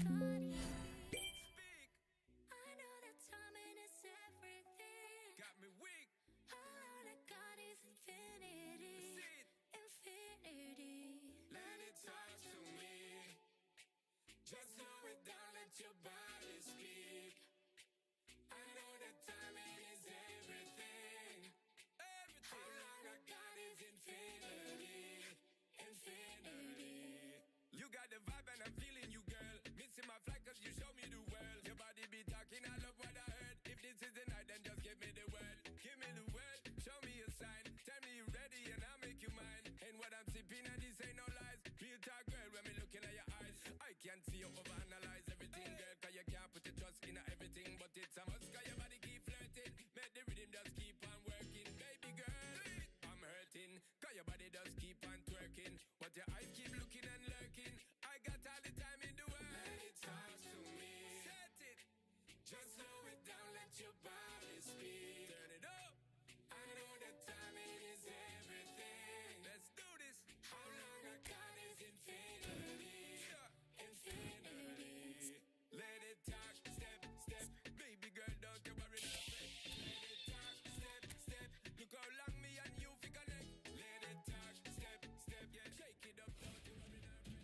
body speak. I know that timing is everything. Got me weak. All I got is infinity. Infinity. Let it talk to me. Just slow it down, let your body speak. I know that timing is everything. Everything. All I got is infinity. Infinity. You got the vibe and I'm feeling you, girl. Missing my flight cause you show me the world. Your body be talking, I love what I heard. If this is the night, then just give me the word. Give me the word, show me a sign. Tell me you're ready and I'll make you mine. And what I'm sipping and this ain't no lies. Real talk, girl, when me looking at your eyes. I can't see you overanalyze everything, girl. Cause you can't put your trust in everything. But it's a must cause your body keep flirting. Make the rhythm just keep on working. Baby girl, I'm hurting. Cause your body just keep on twerking. But your eyes keep looking and lurking. I got all the time in the world. Let it talk to me. Set it. Just slow it down, let your body speak. Turn it up. I know that timing is everything. Let's do this. How long I got is infinity. Yeah. Infinity. Let it talk, step, step. Baby girl, don't you worry, nothing. Let it talk, step, step. Look how long me and you fi connect. Let it talk, step, step. Yeah, shake it up, don't you worry, nothing.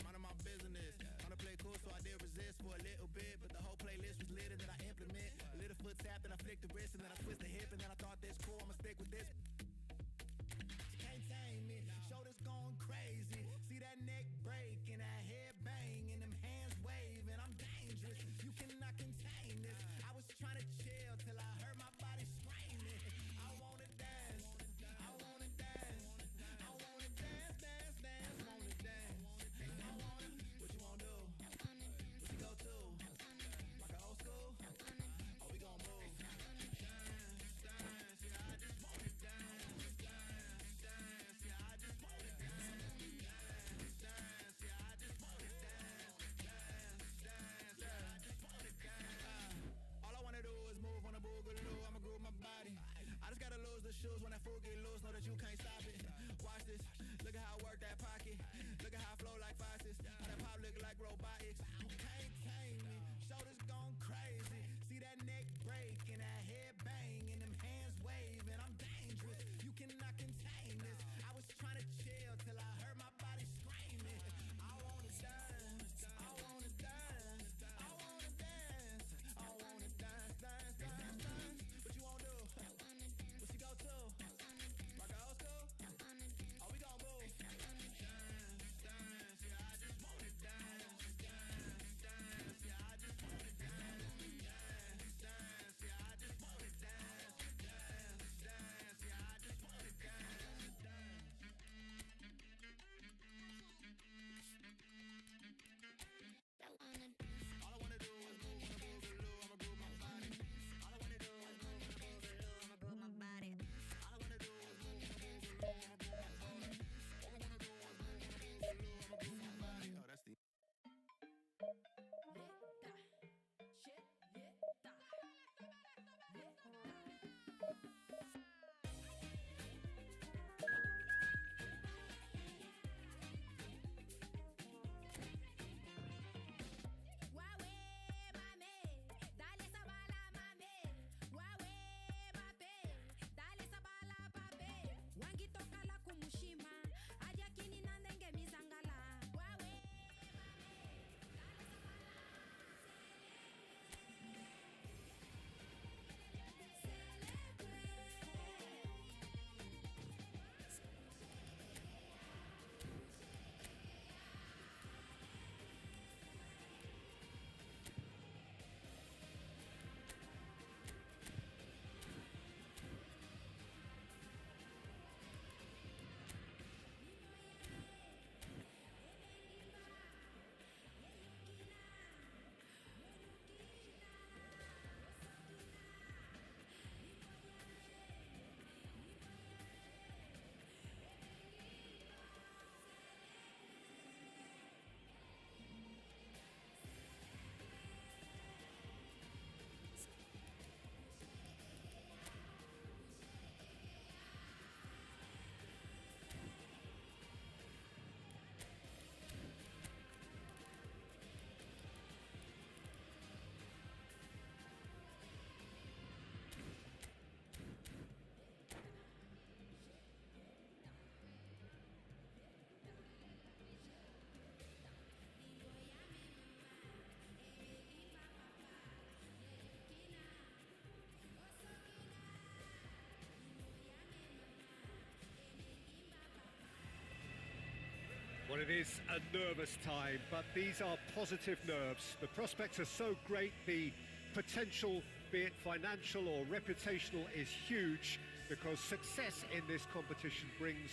Minding my business. Trying to play cool, so I did resist for a little bit. But the whole playlist was lit and then I implement. A little foot tap, then I flick the wrist, and then I twist the hip, and then I thought this cool, I'ma stick with this. You can't tame me, shoulders going crazy. See that neck break and that head bang and them hands waving. I'm dangerous, you cannot contain this. I was trying to chill till I heard my body screaming. I wanna dance, I wanna dance, I wanna dance, dance, dance, wanna dance. What you wanna do? What you go to? Like an old school? Oh, we gon' move. Dance, dance, yeah, I just wanna dance. nigga like robotics. You can't tame me. Shoulders gone crazy. See that neck break and that head bang and them hands waving. I'm dangerous. You cannot contain this. I was trying to chill till I heard my body screaming. I wanna dance. I wanna dance. I wanna dance. I wanna dance, dance, dance, dance. What you wanna do? What you go to? Rock a old school? Oh, we gon' move. Dance, dance, yeah, I just wanna dance. Dance, dance, yeah, I just wanna dance. Dance, dance, yeah, I just wanna dance. Dance, dance, yeah, I just wanna dance. All I wanna do is move on a boogaloo. I'ma groove my body. All I wanna do is move on a boogaloo. I'ma groove my body. All I wanna do is move on a boogaloo. I'ma groove my body. All I wanna do is move on a boogaloo. I'ma groove my body. Oh, that's the. Well, it is a nervous time, but these are positive nerves. The prospects are so great, the potential, be it financial or reputational, is huge because success in this competition brings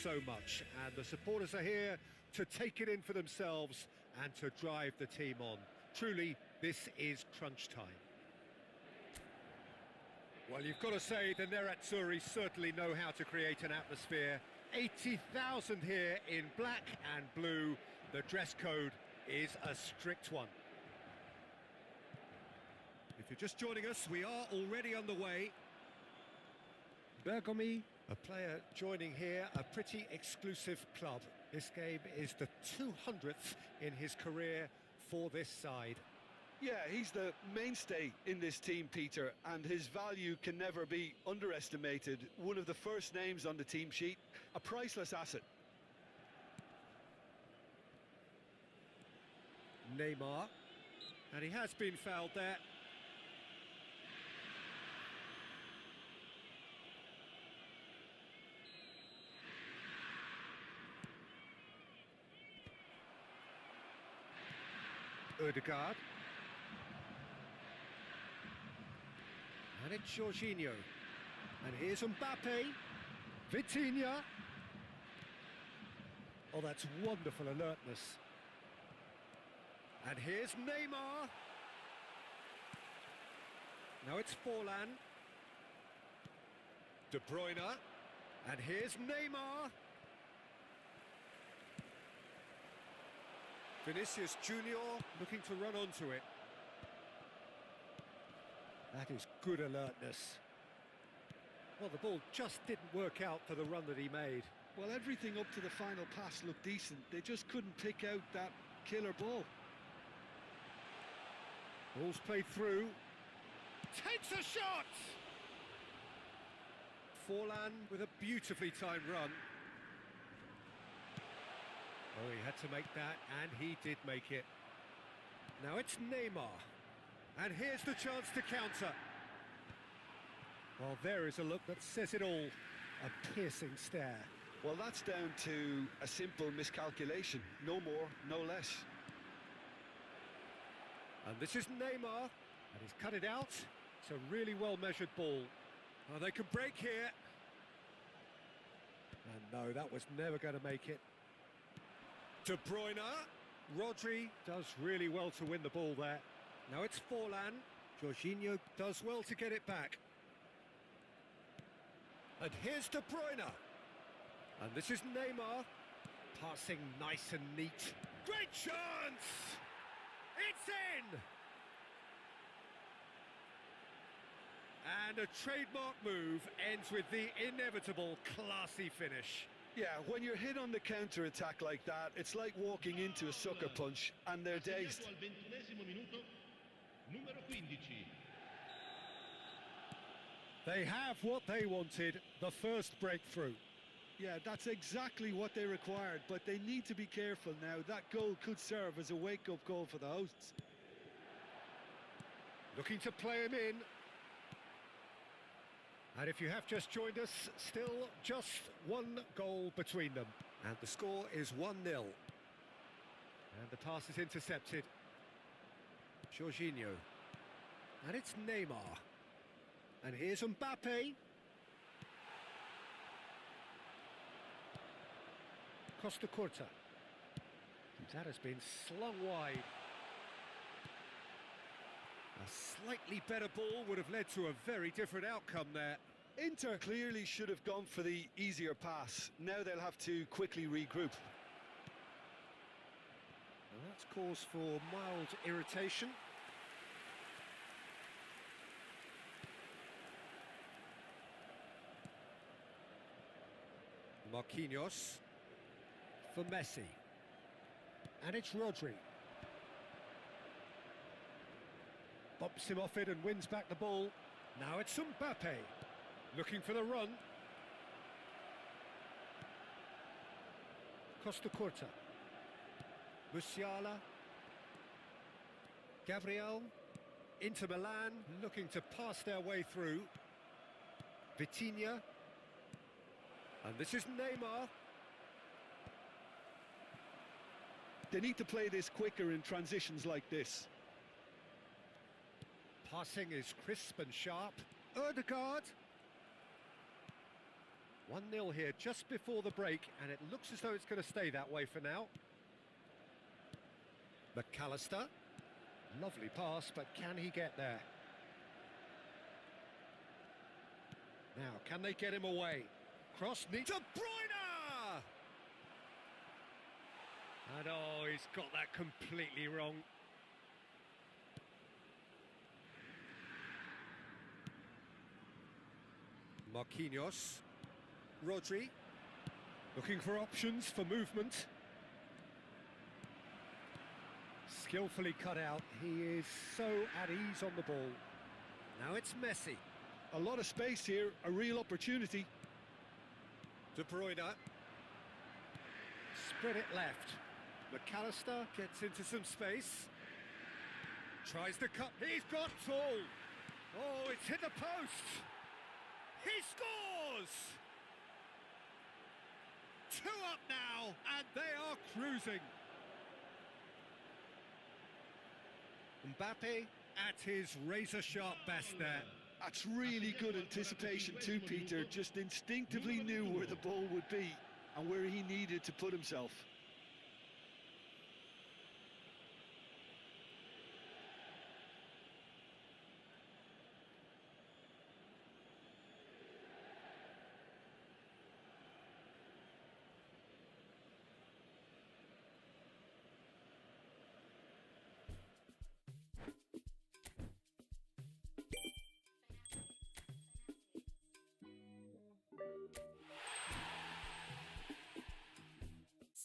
so much. And the supporters are here to take it in for themselves and to drive the team on. Truly, this is crunch time. Well, you've got to say the Nerazzurri certainly know how to create an atmosphere. 80,000 here in black and blue. The dress code is a strict one. If you're just joining us, we are already on the way. Bergomi, a player joining here, a pretty exclusive club. This game is the 200th in his career for this side. Yeah, he's the mainstay in this team, Peter, and his value can never be underestimated. One of the first names on the team sheet, a priceless asset. Neymar, and he has been fouled there. Odegaard. And it's Jorginho. And here's Mbappe. Vitinha. Oh, that's wonderful alertness. And here's Neymar. Now it's Forlan. De Bruyne. And here's Neymar. Vinicius Junior looking to run onto it. That is good alertness. Well, the ball just didn't work out for the run that he made. Well, everything up to the final pass looked decent. They just couldn't pick out that killer ball. Ball's played through. Takes a shot! Forlan with a beautifully timed run. Oh, he had to make that, and he did make it. Now it's Neymar. And here's the chance to counter. Well, there is a look that says it all. A piercing stare. Well, that's down to a simple miscalculation. No more, no less. And this is Neymar. And he's cut it out. It's a really well-measured ball. Oh, they could break here. And no, that was never going to make it. De Bruyne. Rodri does really well to win the ball there. Now it's Forlan. Jorginho does well to get it back. And here's De Bruyne. And this is Neymar. Passing nice and neat. Great chance! It's in! And a trademark move ends with the inevitable classy finish. Yeah, when you're hit on the counter-attack like that, it's like walking into a sucker punch and they're dazed. Al 21° minuto, numero 15. They have what they wanted, the first breakthrough. Yeah, that's exactly what they required, but they need to be careful now. That goal could serve as a wake-up call for the hosts. Looking to play him in. And if you have just joined us, still just one goal between them. And the score is 1-0. And the pass is intercepted. Jorginho. And it's Neymar. And here's Mbappe. Costa Curta. That has been slung wide. A slightly better ball would have led to a very different outcome there. Inter clearly should have gone for the easier pass. Now they'll have to quickly regroup. And that's cause for mild irritation. Marquinhos for Messi. And it's Rodri. Bumps him off it and wins back the ball. Now it's Mbappe. Looking for the run. Costa Curta. Musiala. Gabriel. Inter Milan looking to pass their way through. Vitinha. And this is Neymar. They need to play this quicker in transitions like this. Passing is crisp and sharp. Ødegaard. 1-0 here just before the break, and it looks as though it's going to stay that way for now. McAllister. Lovely pass, but can he get there? Now, can they get him away? Cross needs De Bruyne! And oh, he's got that completely wrong. Marquinhos. Rodri. Looking for options for movement. Skillfully cut out. He is so at ease on the ball. Now it's Messi. A lot of space here, a real opportunity. De Bruyne. Spread it left. McAllister gets into some space. Tries to cut. He's got tall. Oh, it's hit the post. He scores! 2 up now, and they are cruising. Mbappe at his razor-sharp best there. That's really good anticipation too, Peter. Just instinctively knew where the ball would be and where he needed to put himself.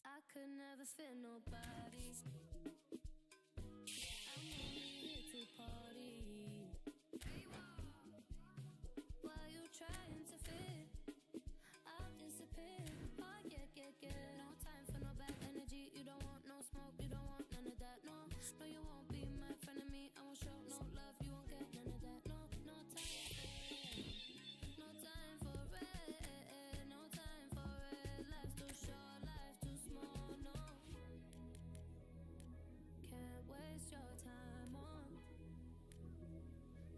I could never fit nobody. No, you won't be my friend of me. I won't show no love. You won't get none of that. No, no time for it. No time for it. No time for it. Life's too short. Life's too small. No. Can't waste your time on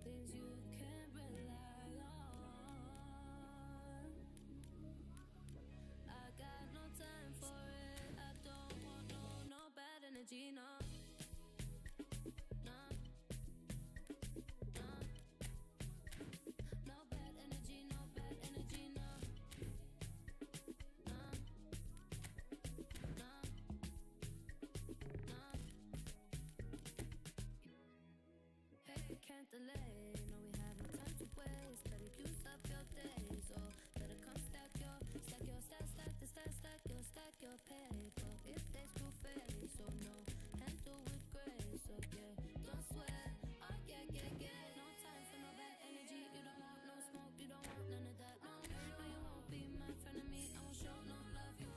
things you can't rely on. I got no time for it. I don't want no bad energy, no. No. No. No bad energy, no bad energy, no. No. No. No. Hey, can't delay. No, we have no time to waste. Better use up your days, or better come stack your paper. If they screw face, so no, handle with grace, so yeah, don't sweat. Oh yeah. No time for no bad energy. You don't want no smoke, you don't want none of that. No, no, you won't be my friend of me. I won't show no love. You.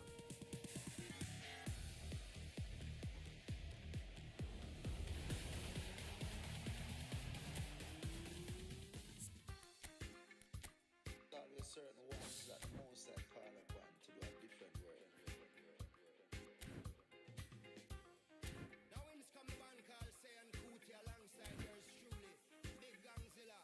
There's certain ones that most that call upon to do a different work. Now when this come the band called Say and Cootie alongside yours truly, Big Gangzilla.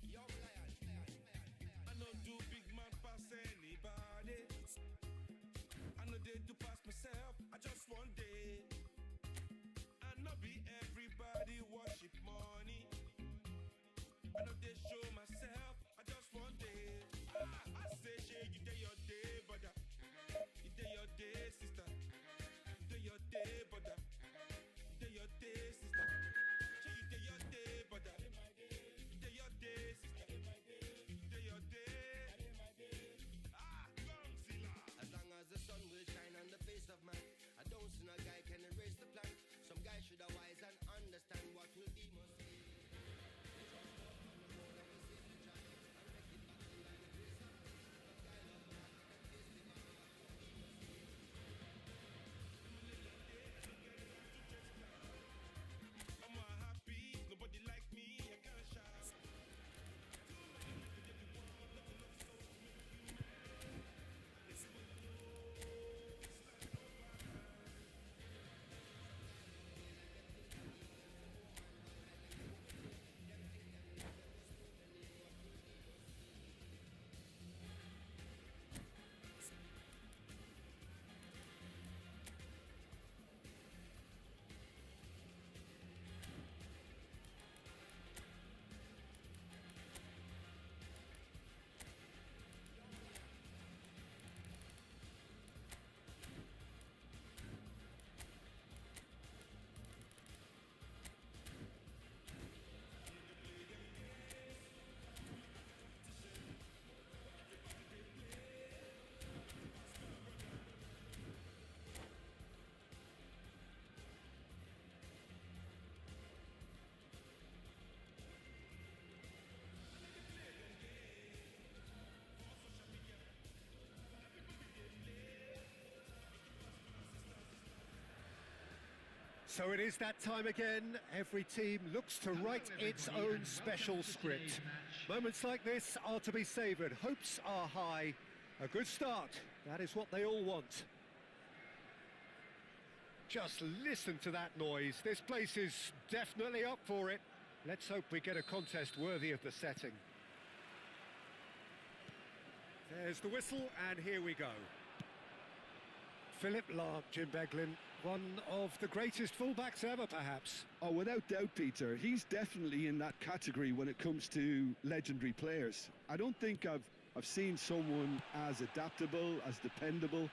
Yo, lion. I know do big man pass anybody. I know they do pass myself. I just one day. I know be everybody worship money. I know they show myself. I just one day. I say, shey, you day your day, brother. You day your day, sister. You day your day, brother. You day your day, sister. Shey, you day your day, brother. You day your day, sister. You day your day. Gangzilla. As long as the sun will shine on the face of man, I don't see no guy can erase the plan. Some guy should have wise and understand what will be must be. I'm not happy, nobody like me, I can't shout. So it is that time again. Every team looks to write its own special script. Moments like this are to be savoured. Hopes are high. A good start. That is what they all want. Just listen to that noise. This place is definitely up for it. Let's hope we get a contest worthy of the setting. There's the whistle, and here we go. Philip Lahm, Jim Beglin, one of the greatest fullbacks ever, perhaps. Oh, without doubt, Peter. He's definitely in that category when it comes to legendary players. I don't think I've seen someone as adaptable, as dependable,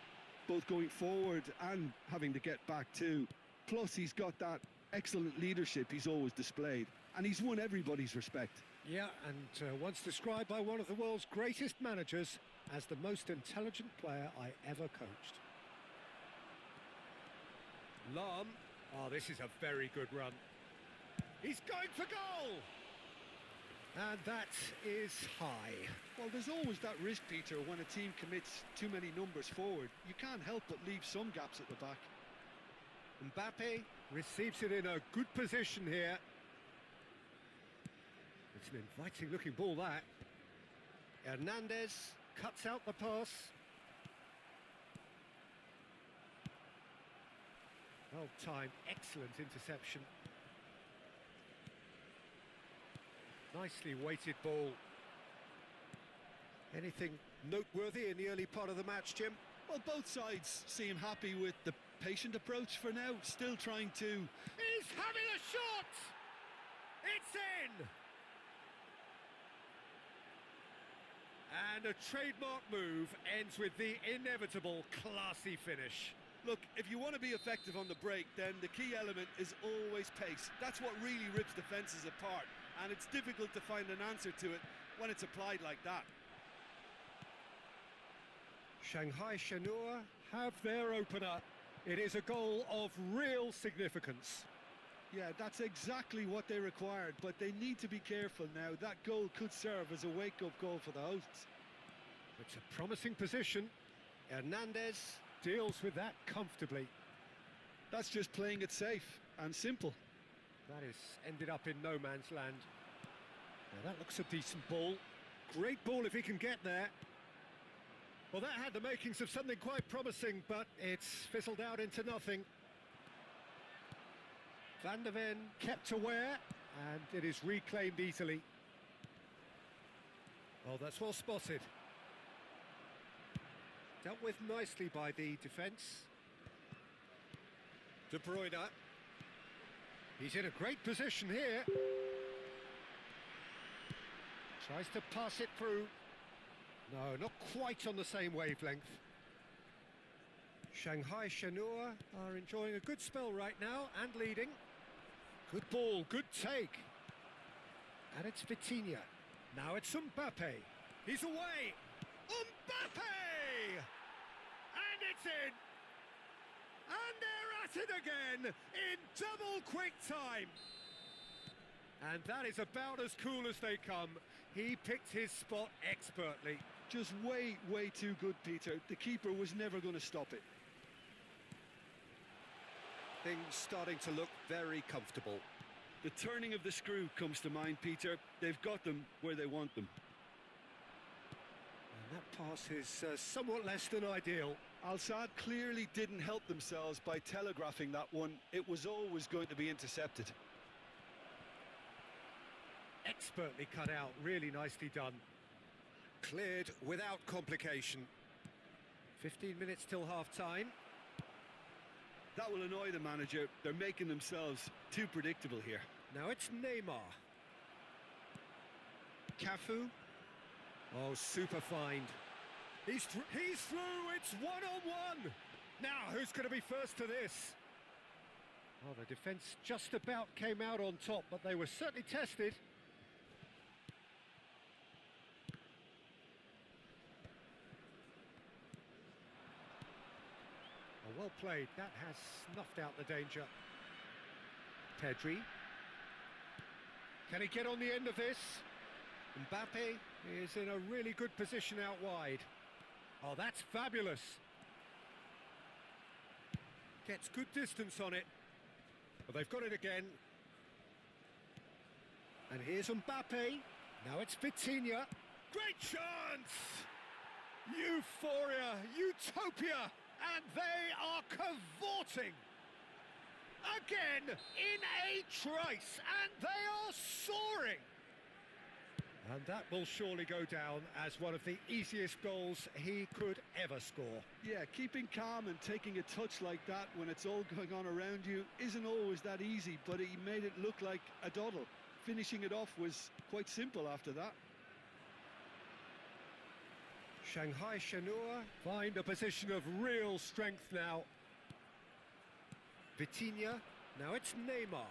both going forward and having to get back too. Plus, he's got that excellent leadership he's always displayed, and he's won everybody's respect. Yeah, and once described by one of the world's greatest managers as the most intelligent player I ever coached. Lahm. Oh, this is a very good run. He's going for goal! And that is high. Well, there's always that risk, Peter, when a team commits too many numbers forward. You can't help but leave some gaps at the back. Mbappe receives it in a good position here. It's an inviting looking ball, that. Hernandez cuts out the pass. Well timed, excellent interception. Nicely weighted ball. Anything noteworthy in the early part of the match, Jim? Well, both sides seem happy with the patient approach for now, still trying to... He's having a shot! It's in! And a trademark move ends with the inevitable classy finish. Look, if you want to be effective on the break, then the key element is always pace. That's what really rips defences apart, and it's difficult to find an answer to it when it's applied like that. Shanghai Shenhua have their opener. It is a goal of real significance. Yeah, that's exactly what they required, but they need to be careful now. That goal could serve as a wake-up goal for the hosts. It's a promising position. Hernandez deals with that comfortably. That's just playing it safe and simple. That is ended up in no man's land. Now that looks a decent ball. Great ball if he can get there. Well, that had the makings of something quite promising, but it's fizzled out into nothing. Van der Ven kept aware, and it is reclaimed easily. Oh, that's well spotted. Dealt with nicely by the defence. De Bruyne. He's in a great position here. Tries to pass it through. No, not quite on the same wavelength. Shanghai Shenhua are enjoying a good spell right now and leading. Good ball, good take. And it's Vitinha. Now it's Mbappe. He's away. Mbappe! And it's in. And they're at it again in double quick time. And that is about as cool as they come. He picked his spot expertly. Just way, way too good, Peter. The keeper was never going to stop it. Things starting to look very comfortable. The turning of the screw comes to mind, Peter. They've got them where they want them. And that pass is somewhat less than ideal. Al-Sadd clearly didn't help themselves by telegraphing that one. It was always going to be intercepted. Expertly cut out, really nicely done. Cleared without complication. 15 minutes till half-time. That will annoy the manager. They're making themselves too predictable here. Now it's Neymar. Cafu. Oh, super find. He's through, it's one-on-one! Now, who's going to be first to this? Oh, the defence just about came out on top, but they were certainly tested. Oh, well played, that has snuffed out the danger. Pedri. Can he get on the end of this? Mbappe is in a really good position out wide. Oh, that's fabulous. Gets good distance on it. Well, they've got it again. And here's Mbappe. Now it's Vitinha. Great chance! Euphoria, utopia, and they are cavorting. Again, in a trice, and they are soaring. And that will surely go down as one of the easiest goals he could ever score. Yeah, keeping calm and taking a touch like that when it's all going on around you isn't always that easy, but he made it look like a doddle. Finishing it off was quite simple after that. Shanghai Shenhua find a position of real strength now. Vitinha, now it's Neymar.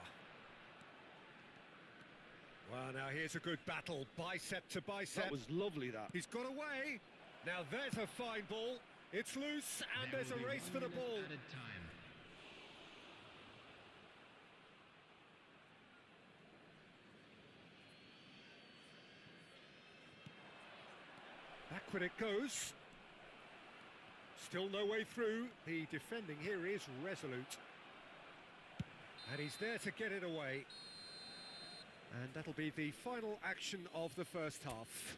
Well, now here's a good battle, bicep to bicep. That was lovely, that. He's got away. Now there's a fine ball. It's loose, and there's a race for the ball. Added time. Back when it goes. Still no way through. The defending here is resolute. And he's there to get it away. And that'll be the final action of the first half.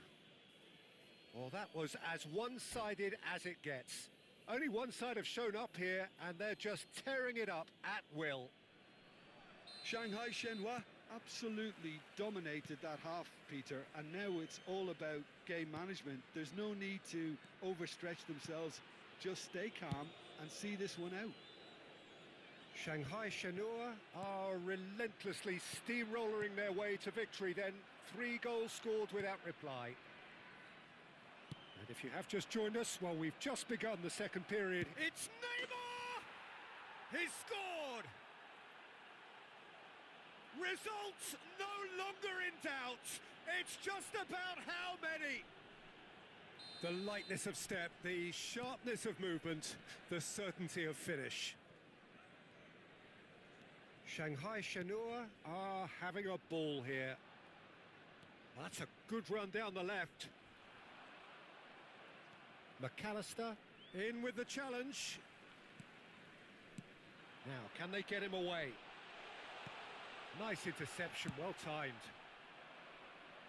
Well, that was as one-sided as it gets. Only one side have shown up here, and they're just tearing it up at will. Shanghai Shenhua absolutely dominated that half, Peter, and now it's all about game management. There's no need to overstretch themselves. Just stay calm and see this one out. Shanghai Shenhua are relentlessly steamrollering their way to victory then. 3 goals scored without reply. And if you have just joined us, well, we've just begun the second period. It's Neymar! He's scored! Results no longer in doubt. It's just about how many. The lightness of step, the sharpness of movement, the certainty of finish. Shanghai Shenhua are having a ball here. That's a good run down the left. McAllister in with the challenge. Now, can they get him away? Nice interception, well timed.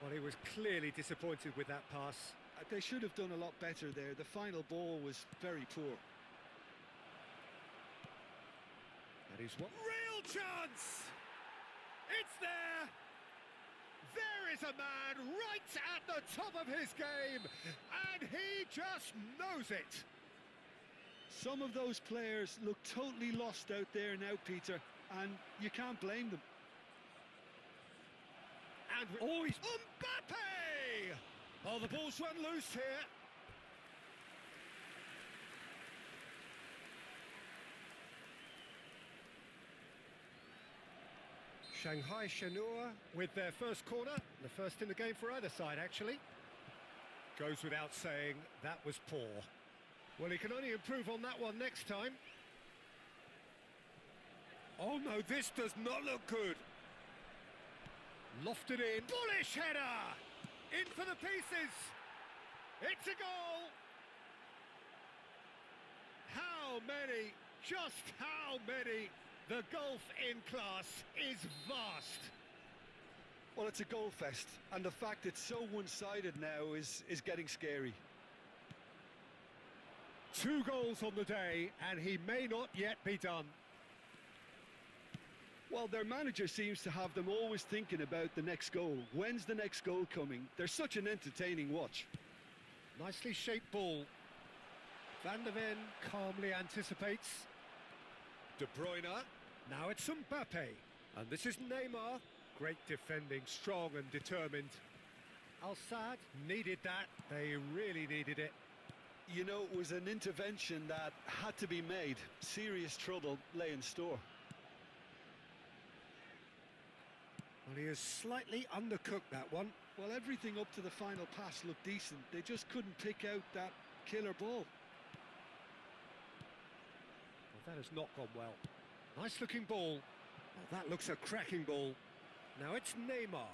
Well, he was clearly disappointed with that pass. They should have done a lot better there. The final ball was very poor. That is what... Real chance! It's there! There is a man right at the top of his game, and he just knows it. Some of those players look totally lost out there now, Peter, and you can't blame them. And he's Mbappe! Oh, the ball's run loose here. Shanghai Shenhua with their first corner, the first in the game for either side, actually. Goes without saying, that was poor. Well, he can only improve on that one next time. Oh no, this does not look good. Lofted in, bullish header! In for the pieces! It's a goal! How many, just how many? The gulf in class is vast. Well, it's a goal fest, and the fact it's so one-sided now is getting scary. 2 goals on the day, and he may not yet be done. Well, their manager seems to have them always thinking about the next goal. When's the next goal coming? They're such an entertaining watch. Nicely shaped ball. Van der Ven calmly anticipates. De Bruyne. Now it's Mbappe. And this is Neymar. Great defending, strong and determined. Al-Sadd needed that. They really needed it. You know, it was an intervention that had to be made. Serious trouble lay in store. Well, he has slightly undercooked that one. Well, everything up to the final pass looked decent. They just couldn't pick out that killer ball. Well, that has not gone well. Nice looking ball. Well, that looks a cracking ball. Now it's Neymar.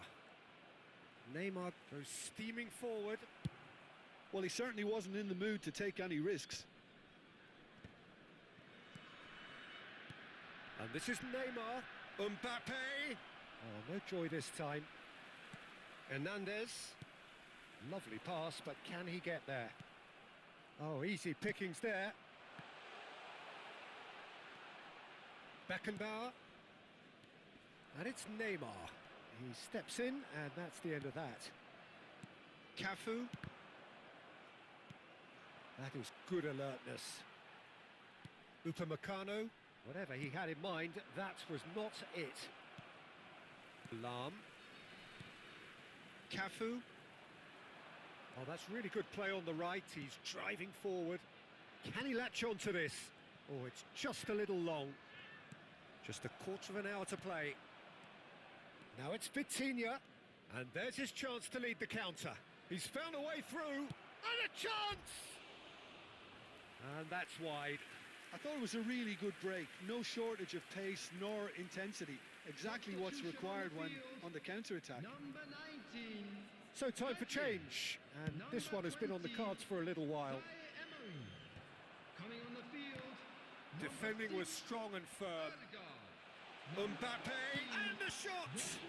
Neymar goes steaming forward. Well, he certainly wasn't in the mood to take any risks. And this is Neymar. Mbappe. Oh, no joy this time. Hernandez. Lovely pass, but can he get there? Oh, easy pickings there. Beckenbauer. And it's Neymar. He steps in, and that's the end of that. Cafu. That is good alertness. Upamecano. Whatever he had in mind, that was not it. Lam. Cafu. Oh, that's really good play on the right. He's driving forward. Can he latch on to this? Oh, it's just a little long. Just a quarter of an hour to play. Now it's Vitinha. And there's his chance to lead the counter. He's found a way through, and a chance! And that's wide. I thought it was a really good break. No shortage of pace nor intensity. Exactly what's required when on the counter-attack. Number 19. So time for change. And this one has been on the cards for a little while. Coming on the field. Defending was strong and firm. Mbappe, and the shot!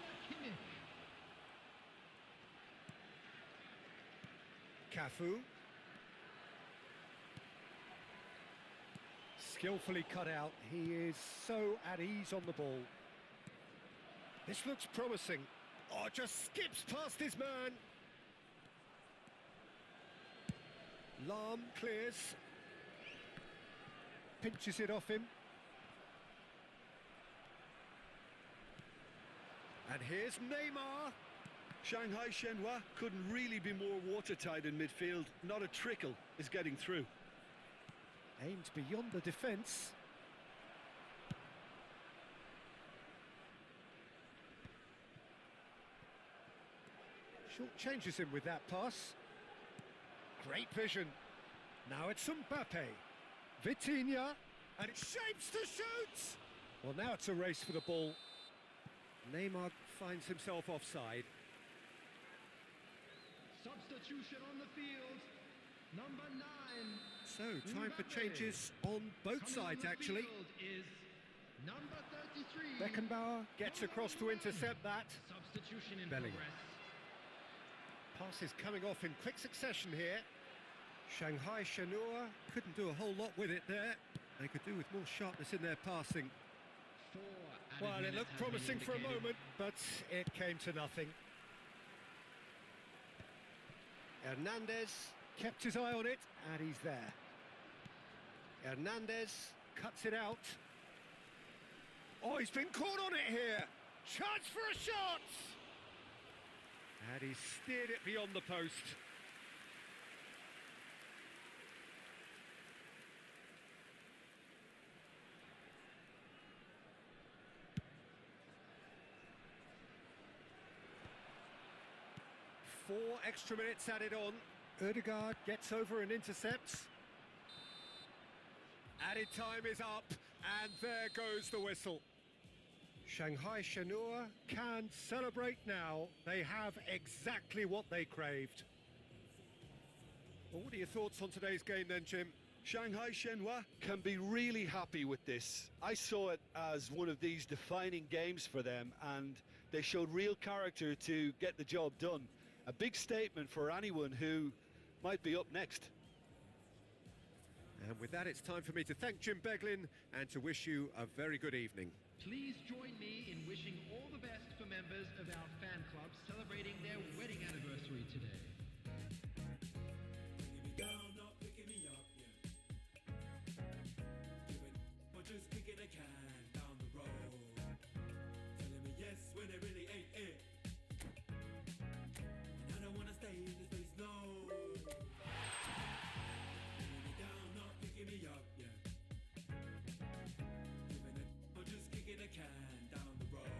Cafu. Skillfully cut out. He is so at ease on the ball. This looks promising. Oh, just skips past his man. Lahm clears. Pinches it off him. And here's Neymar. Shanghai Shenhua couldn't really be more watertight in midfield. Not a trickle is getting through. Aimed beyond the defence. Short changes him with that pass. Great vision. Now it's Mbappe. Vitinha. And it shapes to shoot! Well, now it's a race for the ball. Neymar finds himself offside. Substitution on the field. Number 9. So, time for changes on both sides, actually. Is number 33. Beckenbauer gets across to intercept that. Substitution in Bellingham. progress. Pass is coming off in quick succession here. Shanghai Shenhua couldn't do a whole lot with it there. They could do with more sharpness in their passing. Well, it looked promising for a moment, but it came to nothing. Hernandez kept his eye on it, and he's there. Hernandez cuts it out. Oh, he's been caught on it here. Chance for a shot! And he steered it beyond the post. Four extra minutes added on. Ødegaard gets over and intercepts. Added time is up, and there goes the whistle. Shanghai Shenhua can celebrate now. They have exactly what they craved. Well, what are your thoughts on today's game then, Jim? Shanghai Shenhua can be really happy with this. I saw it as one of these defining games for them, and they showed real character to get the job done. A big statement for anyone who might be up next. And with that, it's time for me to thank Jim Beglin and to wish you a very good evening. Please join me in wishing all the best for members of our fan club celebrating their wedding anniversary today. Picking me down, not picking me up, yeah. But just kicking a can down the road. Telling me yes when it really ain't it. And I don't wanna stay in this place, no. Picking me down, not picking me up, yeah. But just kicking a can down the road.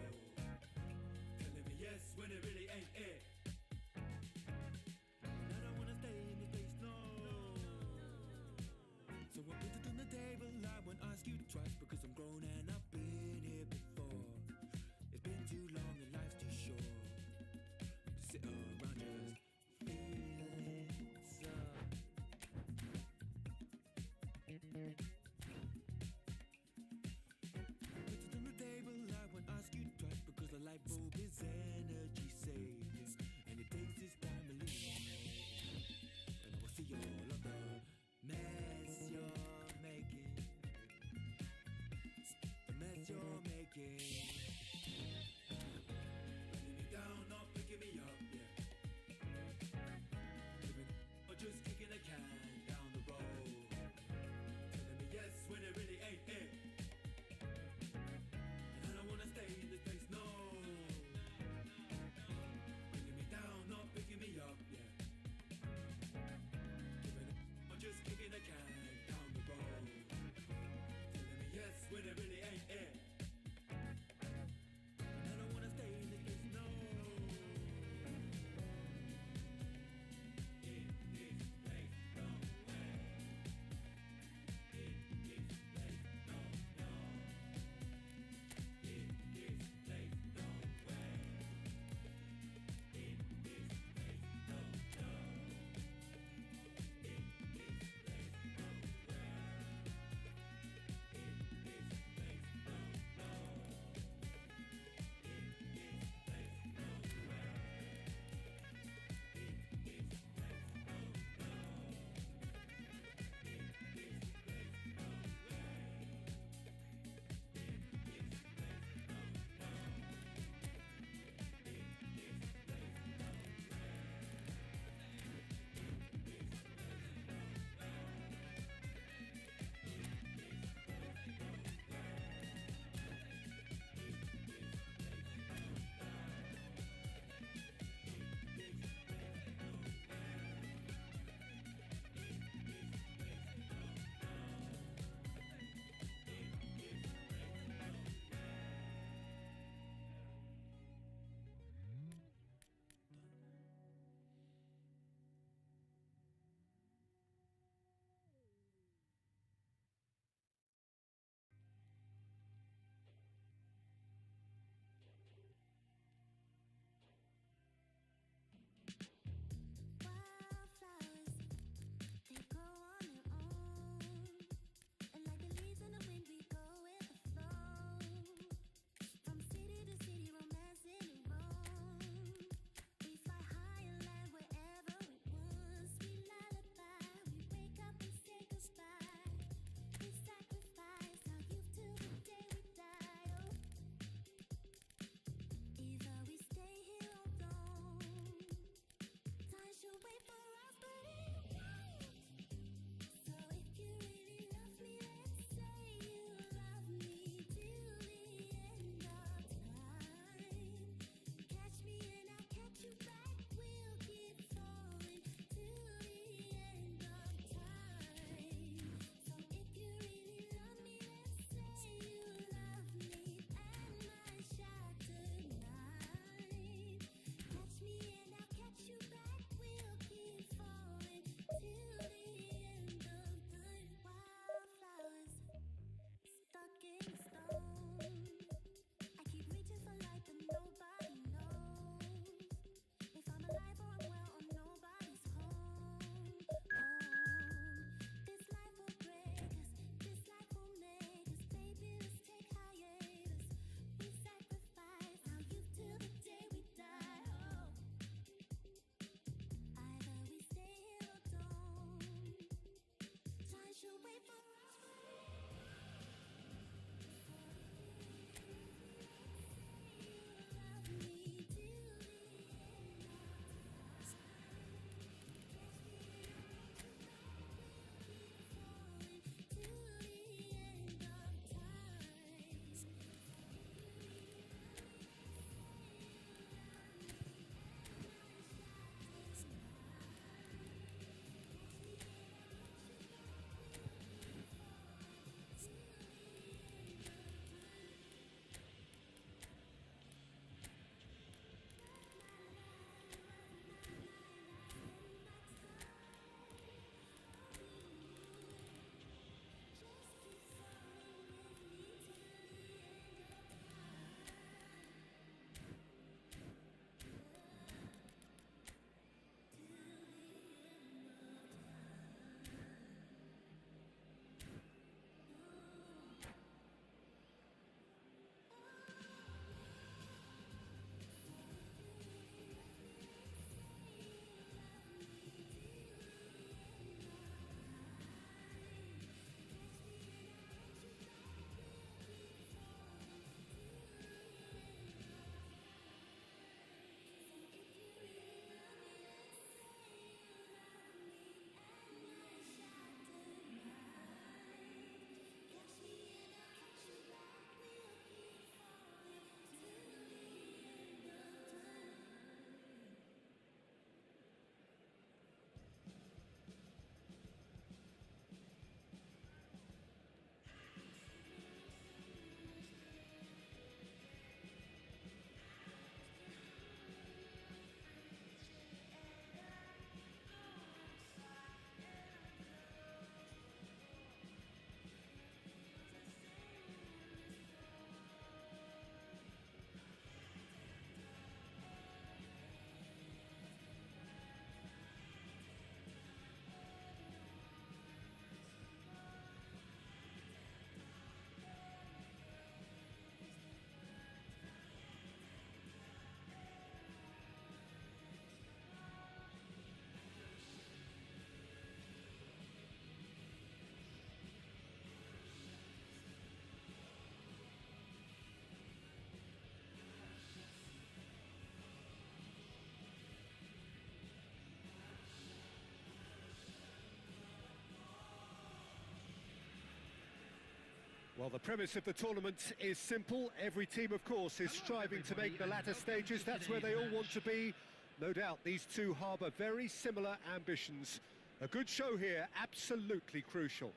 Well, the premise of the tournament is simple. Every team, of course, is striving to make the latter stages. That's where they all want to be. No doubt these two harbour very similar ambitions. A good show here, absolutely crucial.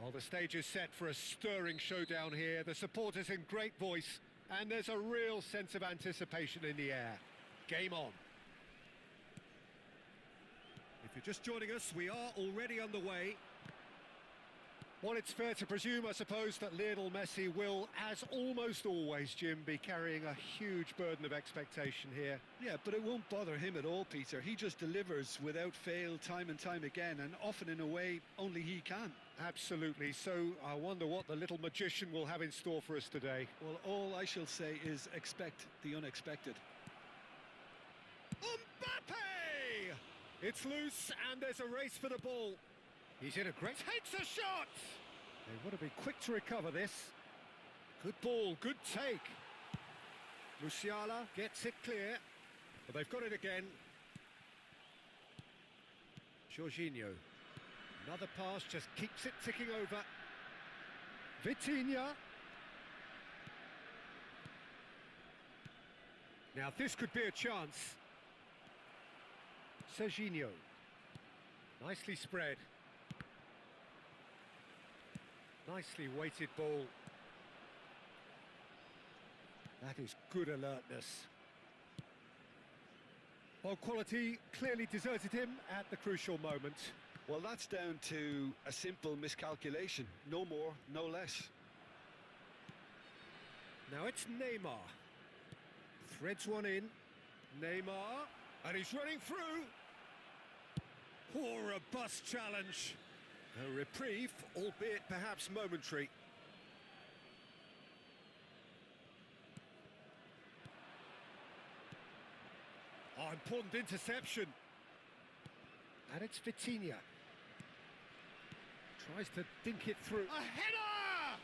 Well, the stage is set for a stirring showdown here. The supporters in great voice, and there's a real sense of anticipation in the air. Game on. If you're just joining us, we are already underway. Well, it's fair to presume, I suppose, that Lionel Messi will, as almost always, Jim, be carrying a huge burden of expectation here. Yeah, but it won't bother him at all, Peter. He just delivers without fail time and time again, and often in a way only he can. Absolutely. So I wonder what the little magician will have in store for us today. Well, all I shall say is expect the unexpected. Mbappe! It's loose, and there's a race for the ball. He's in a great... Takes a shot! They want to be quick to recover this. Good ball, good take. Musiala gets it clear. But they've got it again. Jorginho. Another pass, just keeps it ticking over. Vitinha. Now this could be a chance. Serginho. Nicely spread. Nicely weighted ball. That is good alertness. Well, quality clearly deserted him at the crucial moment. Well, that's down to a simple miscalculation. No more, no less. Now it's Neymar. Threads one in. Neymar. And he's running through. Oh, a robust challenge. A reprieve, albeit perhaps momentary. Oh, important interception. And it's Vitinha. Tries to dink it through. A header!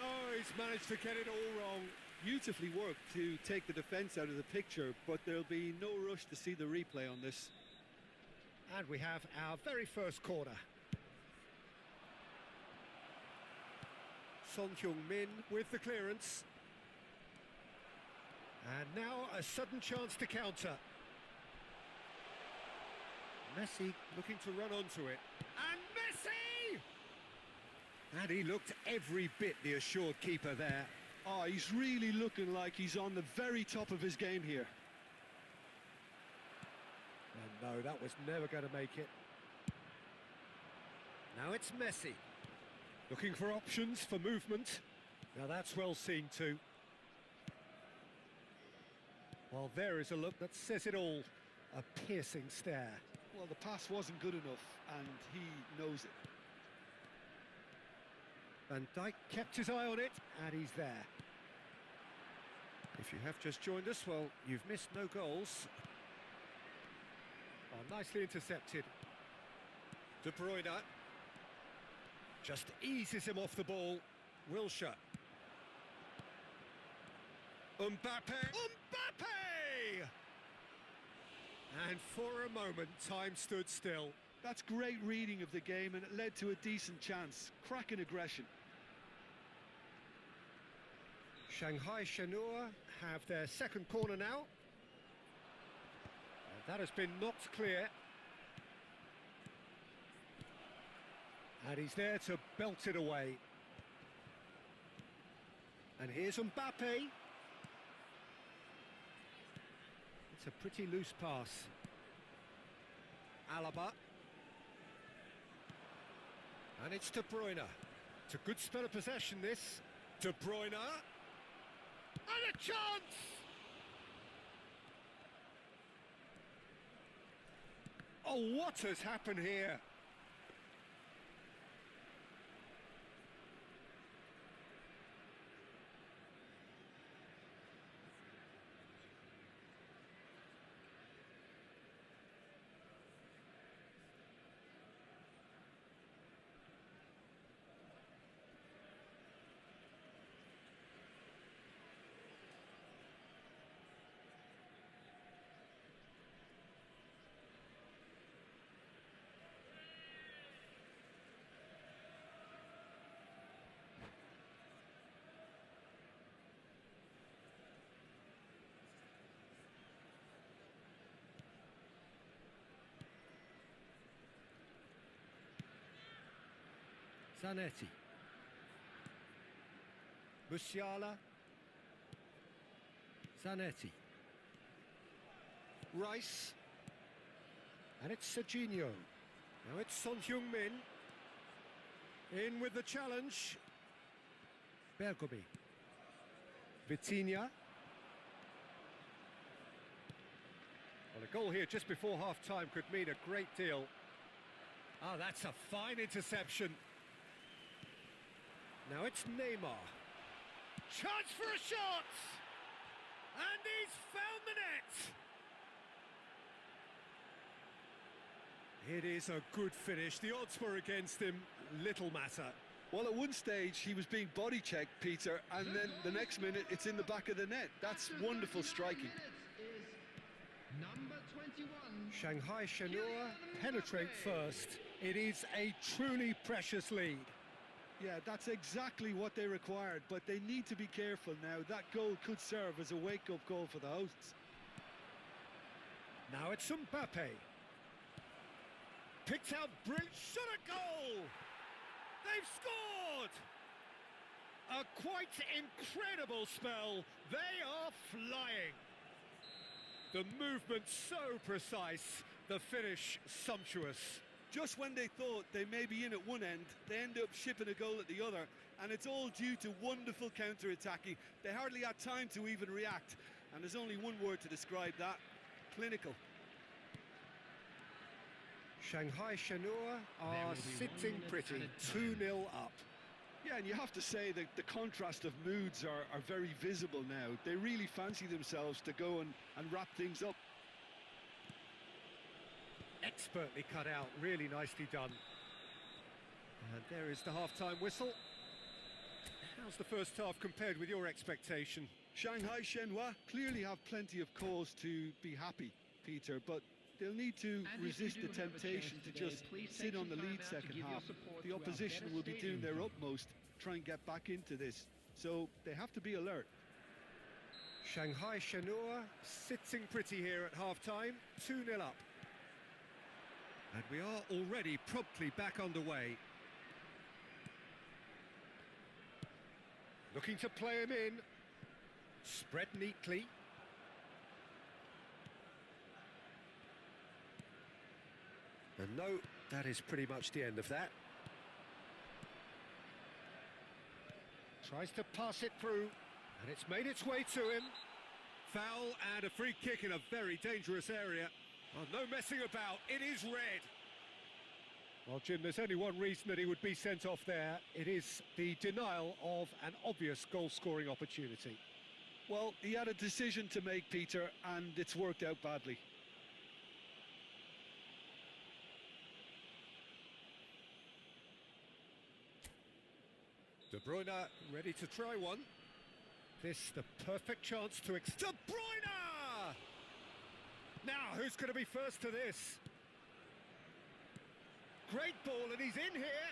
Oh, he's managed to get it all wrong. Beautifully worked to take the defence out of the picture, but there'll be no rush to see the replay on this. And we have our very first corner. Son Heung-min with the clearance. And now a sudden chance to counter. Messi looking to run onto it. And Messi! And he looked every bit the assured keeper there. Oh, he's really looking like he's on the very top of his game here. And no, that was never going to make it. Now it's Messi. Looking for options for movement. Now that's well seen too. Well, there is a look that says it all. A piercing stare. Well, the pass wasn't good enough, and he knows it. Van Dijk kept his eye on it, and he's there. If you have just joined us, well, you've missed no goals. Oh, nicely intercepted. De Bruyne just eases him off the ball. Wilshere. Mbappe! And for a moment, time stood still. That's great reading of the game, and it led to a decent chance. Cracking aggression. Shanghai Shenhua have their second corner now. And that has been knocked clear. And he's there to belt it away. And here's Mbappe. It's a pretty loose pass. Alaba. And it's De Bruyne. It's a good spell of possession, this. De Bruyne. And a chance! Oh, what has happened here? Zanetti. Musiala. Zanetti. Rice. And it's Serginho. Now it's Son Heung-min. In with the challenge. Bergomi. Vitinha. Well, a goal here just before half-time could mean a great deal. Ah, that's a fine interception. Now it's Neymar. Chance for a shot! And he's found the net! It is a good finish. The odds were against him. Little matter. Well, at one stage he was being body checked, Peter, and then the next minute it's in the back of the net. That's wonderful striking. Number 21. Shanghai Shenhua penetrate first. It is a truly precious lead. Yeah, that's exactly what they required, but they need to be careful now. That goal could serve as a wake-up call for the hosts. Now it's Mbappe. Picked out, brilliant shot, a goal! They've scored! A quite incredible spell. They are flying. The movement so precise, the finish sumptuous. Just when they thought they may be in at one end, they end up shipping a goal at the other, and it's all due to wonderful counter-attacking. They hardly had time to even react, and there's only one word to describe that: clinical. Shanghai Shenhua are sitting pretty, 2-0 up. Yeah, and you have to say that the contrast of moods are very visible now. They really fancy themselves to go and wrap things up. Expertly cut out, really nicely done. And there is the half-time whistle. How's the first half compared with your expectation? Shanghai Shenhua clearly have plenty of cause to be happy, Peter, but they'll need to resist the temptation to just sit on the lead second half. The opposition will be doing their utmost to try and get back into this, so they have to be alert. Shanghai Shenhua sitting pretty here at half-time, 2-0 up. And we are already promptly back underway. Looking to play him in. Spread neatly. And no, that is pretty much the end of that. Tries to pass it through, and it's made its way to him. Foul and a free kick in a very dangerous area. Oh, no messing about, it is red. Well, Jim, there's only one reason that he would be sent off there. It is the denial of an obvious goal-scoring opportunity. Well, he had a decision to make, Peter, and it's worked out badly. De Bruyne ready to try one. This the perfect chance to De Bruyne! Now, who's going to be first to this? Great ball, and he's in here.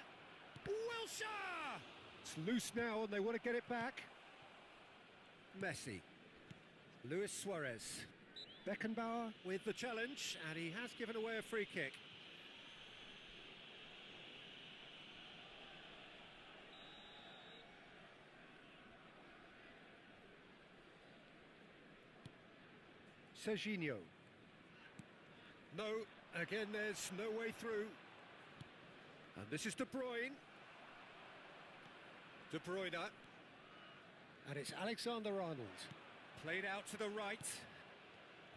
Wilshere! It's loose now, and they want to get it back. Messi. Luis Suarez. Beckenbauer with the challenge, and he has given away a free kick. Serginho. No, again there's no way through. And this is De Bruyne. De Bruyne. And it's Alexander-Arnold. Played out to the right.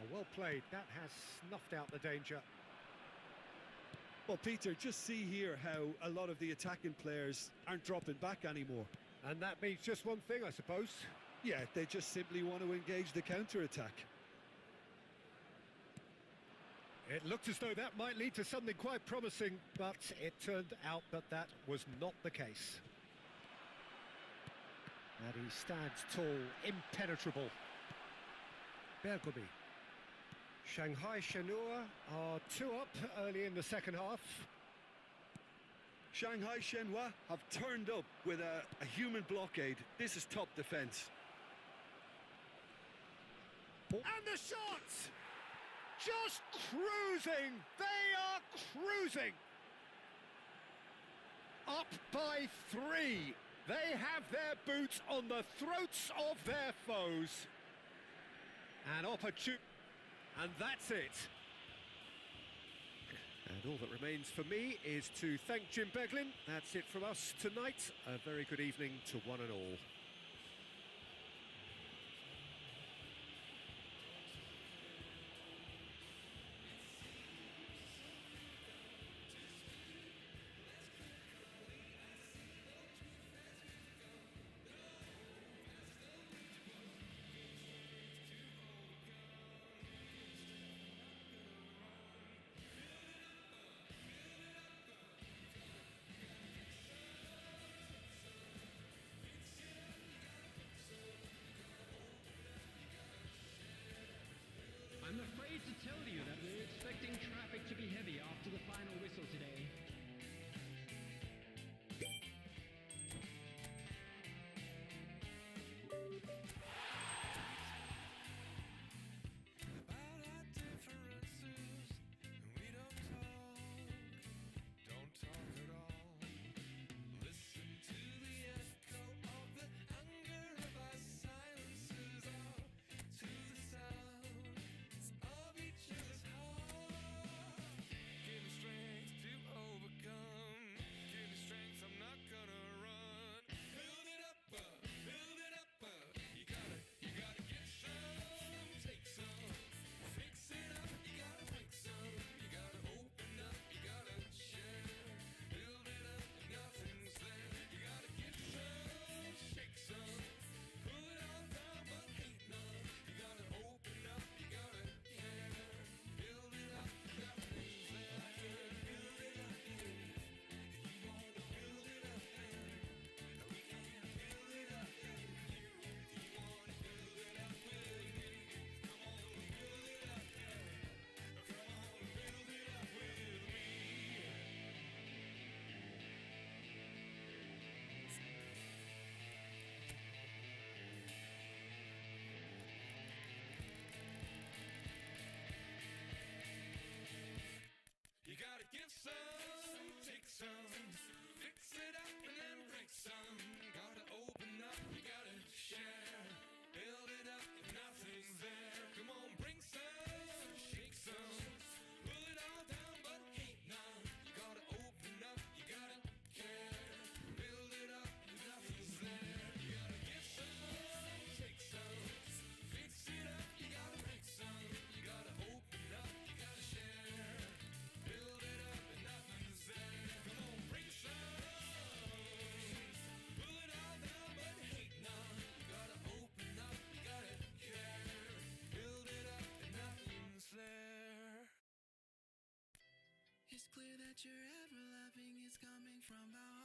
Oh, well played. That has snuffed out the danger. Well, Peter, just see here how a lot of the attacking players aren't dropping back anymore. And that means just one thing, I suppose. Yeah, they just simply want to engage the counter-attack. It looked as though that might lead to something quite promising, but it turned out that that was not the case. And he stands tall, impenetrable. Bergomi. Shanghai Shenhua are 2 up early in the second half. Shanghai Shenhua have turned up with a human blockade. This is top defence. And the shot! Just cruising! They are cruising! up by 3. They have their boots on the throats of their foes. An opportunity, and that's it. And all that remains for me is to thank Jim Beglin. That's it from us tonight. A very good evening to one and all. I'm afraid to tell you that we're expecting traffic to be heavy after the final whistle today. About our differences, we don't talk at all. Listen to the echo of the anger of our silences, all to the sound of each other's heart. Give me strength to overcome. Give me strength, I'm not gonna run. Build it up, build it up. You gotta get some, take some, fix it up. You gotta break some, you gotta open up, you gotta share. Build it up, nothing's there. You gotta get some, shake some, pull it all down, but hate none. You gotta open up, you gotta care. Build it up, nothing's there. Build it up, you wanna build it up. We can build it up. You wanna build it up with me? Come on, build it up. Come on, build it up with me. You gotta give some, take some, fix it up and then break some. Gotta open up, you gotta share. Build it up if nothing's there. Come on, bring some, shake some, pull it all down but hate none. You gotta open up, you gotta care. Build it up if nothing's there. You gotta give some, take some, fix it up, you gotta break some. You gotta open up, you gotta share. Build it up and nothing's there. Come on, bring some, pull it all down but hate none. You gotta open up, you gotta care. Build it up and nothing's there. It's clear that your ever laughing is coming from the